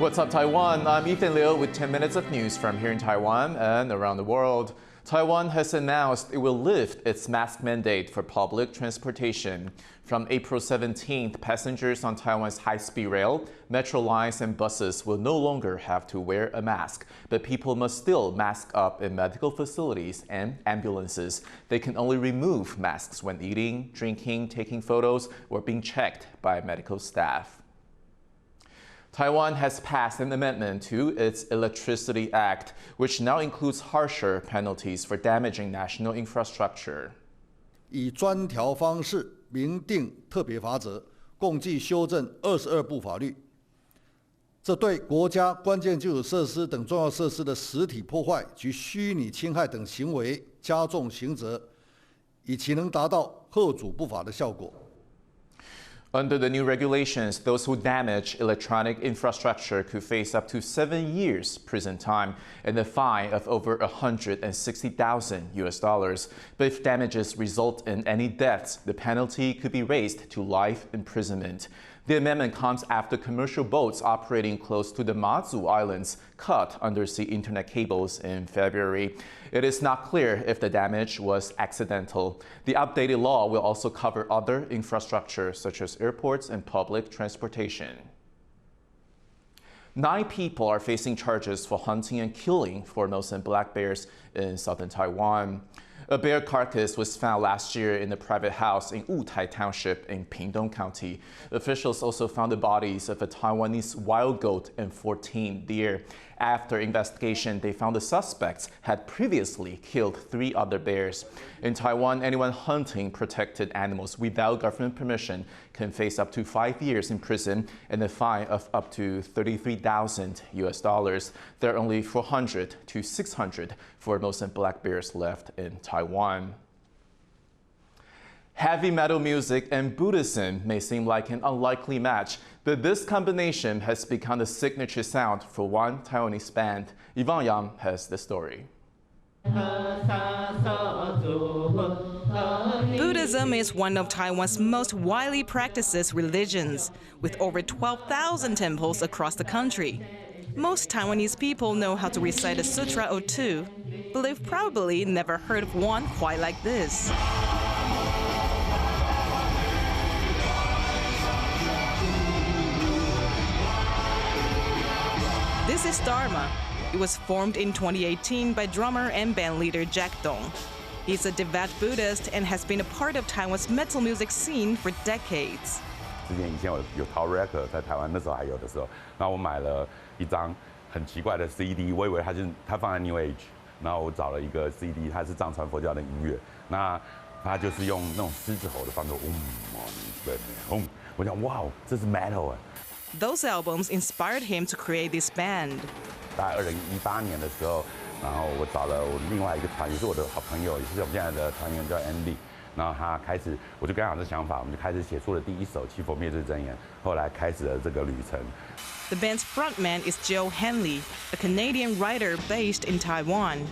What's up, Taiwan? I'm Ethan Liu with 10 minutes of news from here in Taiwan and around the world. Taiwan has announced it will lift its mask mandate for public transportation. From April 17th, passengers on Taiwan's high-speed rail, metro lines, and buses will no longer have to wear a mask, but people must still mask up in medical facilities and ambulances. They can only remove masks when eating, drinking, taking photos, or being checked by medical staff. Taiwan has passed an amendment to its Electricity Act, which now includes harsher penalties for damaging national infrastructure. 以专条方式明定特别罚则，共计修正22部法律。这对国家关键基础设施等重要设施的实体破坏及虚拟侵害等行为加重刑责，以其能达到吓阻不法的效果。 Under the new regulations, those who damage electronic infrastructure could face up to 7 years prison time and a fine of over $160,000. But if damages result in any deaths, the penalty could be raised to life imprisonment. The amendment comes after commercial boats operating close to the Mazu Islands cut undersea internet cables in February. It is not clear if the damage was accidental. The updated law will also cover other infrastructure such as airports and public transportation. 9 people are facing charges for hunting and killing Formosan black bears in southern Taiwan. A bear carcass was found last year in a private house in Wutai Township in Pingdong County. Officials also found the bodies of a Taiwanese wild goat and 14 deer. After investigation, they found the suspects had previously killed 3 other bears. In Taiwan, anyone hunting protected animals without government permission can face up to 5 years in prison and a fine of up to $33,000. There are only 400 to 600 Formosan black bears left in Taiwan. Heavy metal music and Buddhism may seem like an unlikely match, but this combination has become the signature sound for one Taiwanese band. Yvonne Yang has the story. Buddhism is one of Taiwan's most widely practiced religions, with over 12,000 temples across the country. Most Taiwanese people know how to recite a sutra or two, but they've probably never heard of one quite like this. This is Dharma. It was formed in 2018 by drummer and band leader Jack Dong. He's a devout Buddhist and has been a part of Taiwan's metal music scene for decades. 之前以前有陶 record 在台湾那时候还有的时候，那我买了一张很奇怪的 CD， 我以为它放在 New Age， 然后我找了一个 CD， 它是藏传佛教的音乐，那它就是用那种狮子吼的方式，对，我想哇，这是 metal 啊。 Those albums inspired him to create this band. 大概2018年的时候，然后我找了我另外一个团，也是我的好朋友，也是我们现在的团员叫 Andy。然后他开始，我就跟他有这想法，我们就开始写出了第一首《七佛灭罪真言》，后来开始了这个旅程。The band's frontman is Joe Henley, a Canadian writer based in Taiwan.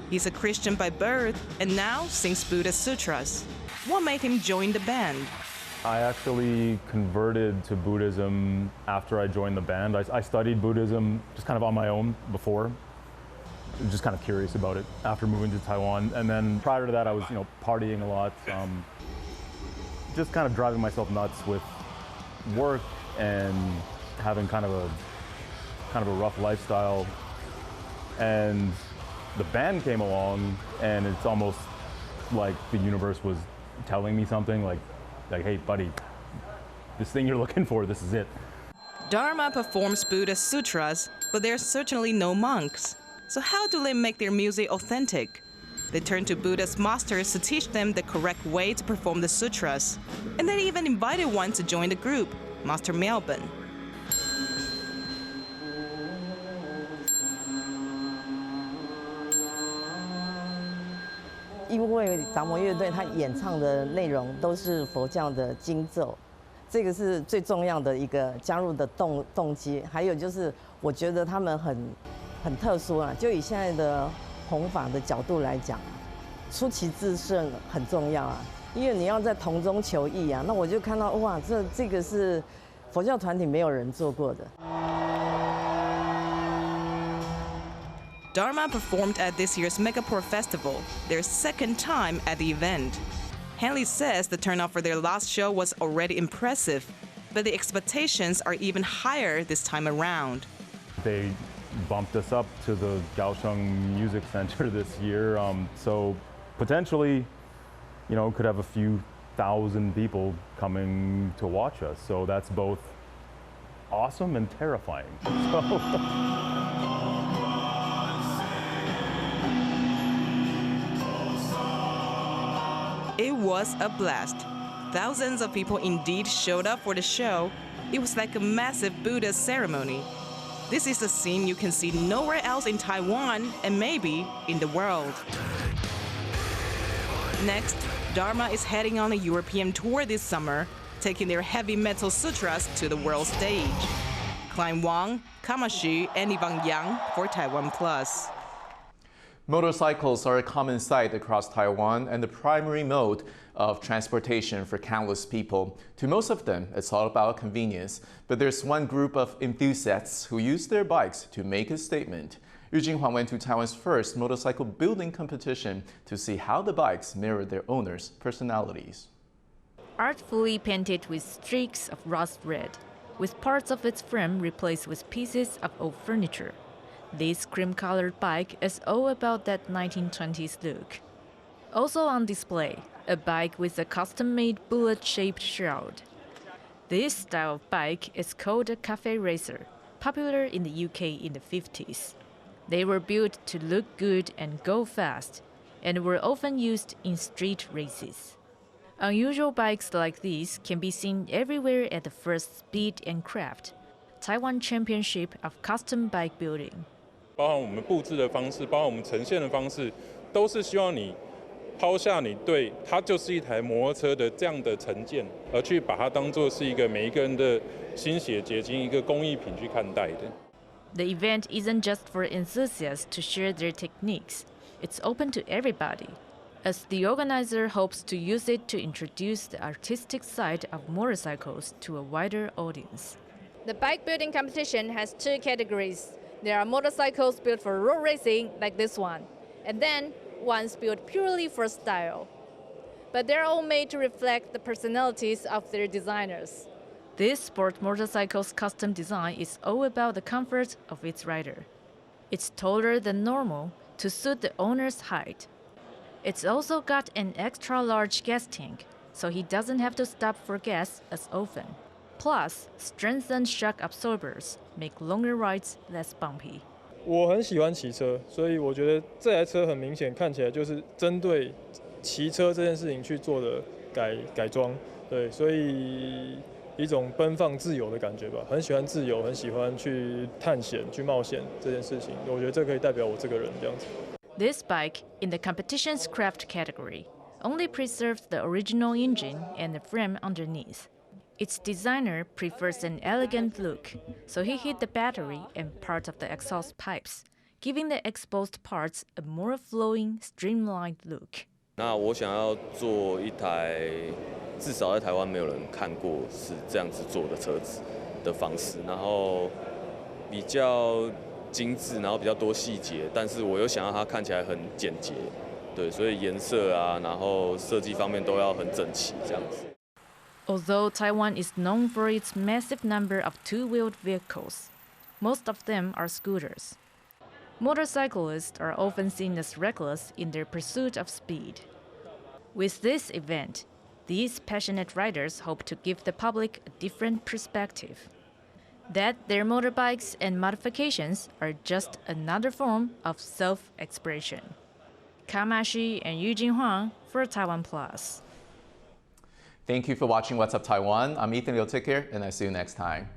He's a Christian by birth and now sings Buddhist sutras. What made him join the band? I actually converted to Buddhism after I joined the band. I studied Buddhism just kind of on my own before. Just kind of curious about it after moving to Taiwan. And then prior to that, I was, partying a lot. Just kind of driving myself nuts with work and having kind of a rough lifestyle. And the band came along, and it's almost like the universe was telling me something like, hey, buddy, this thing you're looking for, this is it. Dharma performs Buddhist sutras, but there's certainly no monks. So how do they make their music authentic? They turn to Buddhist masters to teach them the correct way to perform the sutras. And they even invited one to join the group, Master Melbourne. 因为达摩乐队他演唱的内容都是佛教的经咒，这个是最重要的一个加入的动机。还有就是，我觉得他们很特殊啊，就以现在的弘法的角度来讲，出奇制胜很重要啊。因为你要在同中求异啊，那我就看到哇，这个是佛教团体没有人做过的。Dharma performed at this year's Megaport Festival, their second time at the event. Hanley says the turnout for their last show was already impressive, but the expectations are even higher this time around. They bumped us up to the Kaohsiung Music Center this year, so potentially, could have a few thousand people coming to watch us. So that's both awesome and terrifying. It was a blast. Thousands of people indeed showed up for the show. It was like a massive Buddha ceremony. This is a scene you can see nowhere else in Taiwan and maybe in the world. Next, Dharma is heading on a European tour this summer, taking their heavy metal sutras to the world stage. Klein Wang, Kamashi, and Ivan Yang for TaiwanPlus. Motorcycles are a common sight across Taiwan and the primary mode of transportation for countless people. To most of them, it's all about convenience. But there's one group of enthusiasts who use their bikes to make a statement. Yu Jinghua went to Taiwan's first motorcycle building competition to see how the bikes mirror their owners' personalities. Artfully painted with streaks of rust red, with parts of its frame replaced with pieces of old furniture. This cream-colored bike is all about that 1920s look. Also on display, a bike with a custom-made bullet-shaped shroud. This style of bike is called a cafe racer, popular in the UK in the 50s. They were built to look good and go fast, and were often used in street races. Unusual bikes like these can be seen everywhere at the first Speed and Craft, Taiwan Championship of Custom Bike Building. 包含我们布置的方式，包含我们呈现的方式，都是希望你抛下你对它就是一台摩托车的这样的成见，而去把它当作是一个每一个人的心血结晶，一个工艺品去看待的。The event isn't just for enthusiasts to share their techniques. It's open to everybody, as the organizer hopes to use it to introduce the artistic side of motorcycles to a wider audience. The bike building competition has two categories. There are motorcycles built for road racing, like this one, and then ones built purely for style. But they're all made to reflect the personalities of their designers. This sport motorcycle's custom design is all about the comfort of its rider. It's taller than normal to suit the owner's height. It's also got an extra large gas tank, so he doesn't have to stop for gas as often. Plus, strengthened shock absorbers make longer rides less bumpy. 我很喜欢骑车，所以我觉得这台车很明显看起来就是针对骑车这件事情去做的改装，对，所以一种奔放自由的感觉吧。很喜欢自由，很喜欢去探险、去冒险这件事情。我觉得这可以代表我这个人这样子。This bike, in the competition's craft category, only preserves the original engine and the frame underneath. Its designer prefers an elegant look, so he hid the battery and part of the exhaust pipes, giving the exposed parts a more flowing, streamlined look. 那我想要做一台至少在台湾没有人看过是这样子做的车子的方式，然后比较精致，然后比较多细节，但是我又想要它看起来很简洁，对，所以颜色啊，然后设计方面都要很整齐这样子。Although Taiwan is known for its massive number of two-wheeled vehicles, most of them are scooters. Motorcyclists are often seen as reckless in their pursuit of speed. With this event, these passionate riders hope to give the public a different perspective. That their motorbikes and modifications are just another form of self-expression. Kamashi and Yu Jinghua for TaiwanPlus. Thank you for watching What's Up Taiwan. I'm Ethan Liu. Take care, and I'll see you next time.